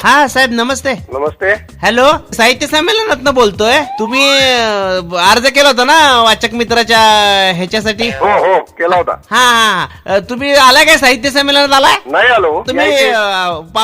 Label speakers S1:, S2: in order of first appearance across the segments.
S1: हा साहेब नमस्ते.
S2: नमस्ते.
S1: हॅलो, साहित्य संमेलनातनं बोलतोय. तुम्ही अर्ज केला होता ना वाचक मित्राच्या ह्याच्यासाठी?
S2: हो हो केला होता.
S1: हा तुम्ही आलाय काय साहित्य संमेलनात आलाय?
S2: नाही आलो.
S1: तुम्ही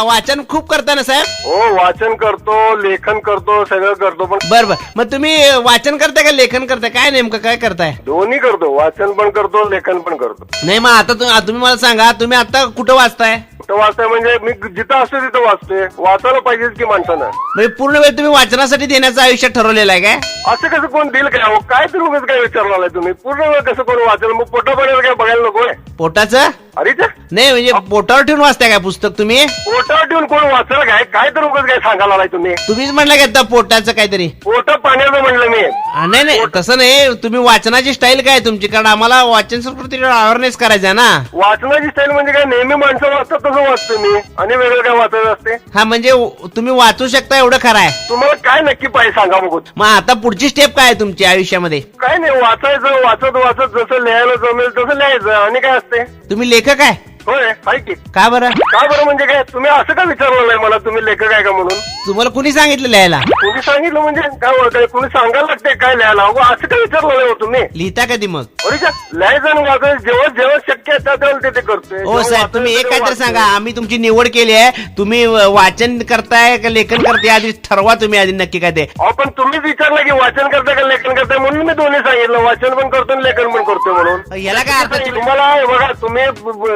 S1: वाचन खूप करता ना साहेब?
S2: हो वाचन करतो, लेखन करतो, सगळं करतो. पण
S1: बर बर, मग तुम्ही वाचन करताय का लेखन करताय? काय नेमकं काय करताय?
S2: दोन्ही करतो, वाचन पण करतो, लेखन पण करतो.
S1: नाही मग आता तुम्ही मला सांगा, तुम्ही आता कुठं वाचताय?
S2: कुठं वाचताय म्हणजे मी जिथं असतो तिथं वाचतोय. वाचायला पाहिजेच की माणसानं.
S1: म्हणजे पूर्ण वेळ तुम्ही वाचनासाठी देण्याचं आयुष्य ठरवलेलं आहे काय?
S2: असं कसं कोण देईल काय? काय तर उगाच काय विचारला तुम्ही? पूर्ण वेळ कसं कोण वाचेल? मग पोटा पाण्याला काय बघायला नकोय?
S1: पोटाचं
S2: अरे
S1: नाही म्हणजे पोटावर ठेवून वाचताय काय पुस्तक तुम्ही?
S2: पोटावर ठेवून कोण वाचलं काय? काय तर उगाच काय सांगायला आलाय तुम्ही?
S1: तुम्हीच म्हणला का पोटाचं काहीतरी?
S2: पोटा पाण्याचं म्हणलं मी.
S1: नाही नाही तसं नाही, तुम्ही वाचनाची स्टाईल काय तुमची? कारण आम्हाला वाचन संस्कृतीवर अवेअरनेस करायचं आहे ना.
S2: वाचनाची स्टाईल म्हणजे काय? नेहमी माणसं वाचतात तसं वाचतो मी. आणि वेगळं काय वाचायचं असते?
S1: हा म्हणजे तुम्ही वाचू शकता एवढं खरं आहे.
S2: तुम्हाला काय नक्की पाहिजे सांगा बघू.
S1: मग आता पुढची स्टेप काय आहे तुमच्या आयुष्यामध्ये?
S2: काय नाही, वाचायचं, वाचत वाचत जसं लिहायला जमेल तसं लिहायचं. आणि काय असते?
S1: तुम्ही लेखक आहे?
S2: होय हाय की.
S1: का बरं?
S2: का बरं म्हणजे काय? तुम्ही असं का विचारलं नाही मला तुम्ही लेखक आहे का म्हणून?
S1: तुम्हाला कुणी सांगितलं लिहायला?
S2: तुम्ही सांगितलं म्हणजे काय होतं? कुणी सांगायला लागते काय लिहायला? अगो असं काय विचारलं नाही हो तुम्ही?
S1: लिहिता कधी मग?
S2: ओरिच्या लिहायचं आणि वाचायचं जेव्हा जेव्हा शक्य आहे त्यावेळेला ते करतोय.
S1: हो साहेब, तुम्ही एक काहीतरी सांगा. आम्ही तुमची निवड केली आहे. तुम्ही वाचन करताय का लेखन करताय आधी ठरवा तुम्ही आधी नक्की काय ते.
S2: पण तुम्हीच विचारलं की वाचन करताय का लेखन करताय, म्हणून मी दोन्ही सांगितलं. वाचन पण करतो आणि लेखन पण करतो म्हणून.
S1: याला काय अर्थ?
S2: तुम्हाला बघा, तुम्ही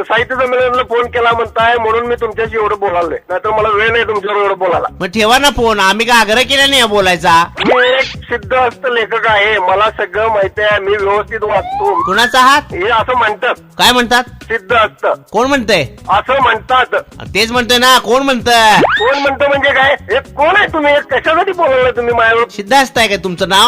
S2: साहित्य संमेलनाला फोन केला म्हणताय म्हणून मी तुमच्याशी एवढं बोलालोय. नाहीतर मला वेळ नाही तुमच्यावर एवढं बोलायला.
S1: मग ठेवा ना फोन. आम्ही काय आग्रह केला नाही बोलायचा.
S2: मी एक सिद्धहस्त लेखक आहे. मला सगळं माहिती आहे. मी व्यवस्थित वाचतो.
S1: कुणाचा आहात?
S2: हे असं म्हणतात.
S1: काय म्हणतात?
S2: सिद्धहस्त
S1: कोण म्हणतंय?
S2: असं म्हणतात.
S1: तेच म्हणतोय ना. कोण म्हणतंय?
S2: कोण म्हणतं म्हणजे काय? हे कोण आहे तुम्ही? कशासाठी बोलवलं तुम्ही माझ्यावर?
S1: सिद्धास्त आहे का तुमचं नाव?